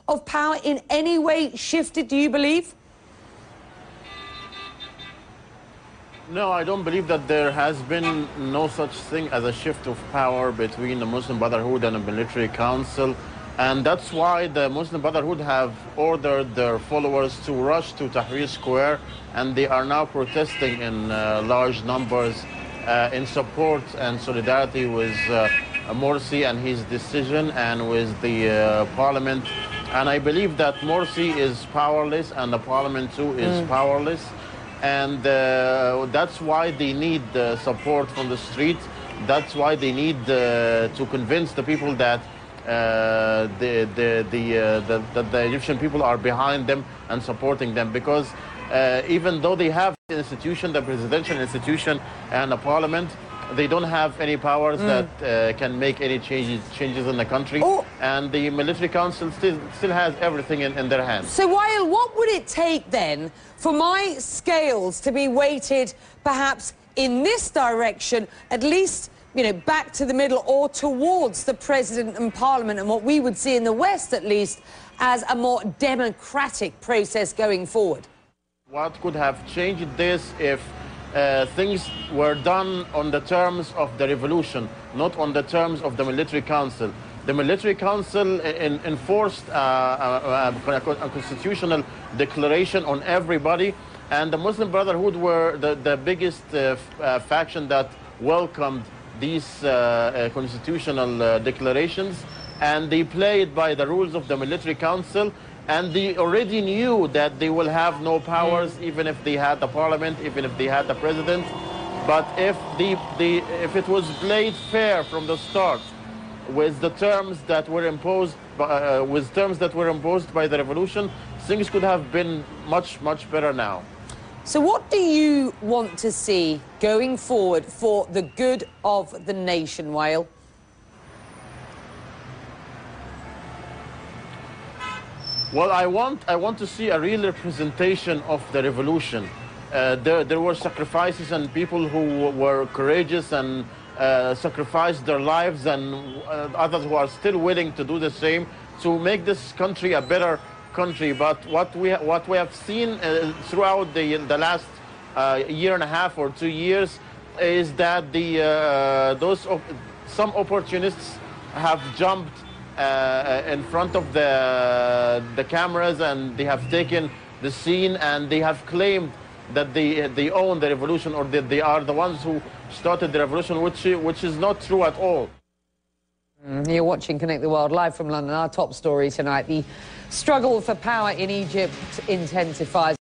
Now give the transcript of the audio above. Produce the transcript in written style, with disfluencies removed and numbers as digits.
of power in any way shifted, do you believe? No, I don't believe that there has been no such thing as a shift of power between the Muslim Brotherhood and the military council. And that's why the Muslim Brotherhood have ordered their followers to rush to Tahrir Square, and they are now protesting in large numbers in support and solidarity with Morsi and his decision, and with the parliament. And I believe that Morsi is powerless and the parliament too is powerless. And that's why they need support from the street. That's why they need to convince the people that the Egyptian people are behind them and supporting them. Because even though they have the institution, the presidential institution and the parliament, they don't have any powers that can make any changes in the country. And the military council still has everything in their hands. So, Wael, what would it take then for my scales to be weighted perhaps in this direction, at least, you know, back to the middle or towards the president and parliament, and what we would see in the West, at least, as a more democratic process going forward? What could have changed this if things were done on the terms of the revolution, not on the terms of the military council? The military council enforced a constitutional declaration on everybody, and the Muslim Brotherhood were the biggest faction that welcomed these constitutional declarations, and they played by the rules of the military council. And they already knew that they will have no powers, even if they had the parliament, even if they had the president. But if it was played fair from the start, with the terms that were imposed, by the revolution, things could have been much better now. So, what do you want to see going forward for the good of the nation, Wael? Well, I want to see a real representation of the revolution. There were sacrifices and people who were courageous and sacrificed their lives, and others who are still willing to do the same to make this country a better country. But what we have seen throughout the last year and a half or 2 years is that some opportunists have jumped in front of the cameras, and they have taken the scene, and they have claimed that they own the revolution, or that they are the ones who started the revolution, which is not true at all. You're watching Connect the World live from London. Our top story tonight: the struggle for power in Egypt intensifies.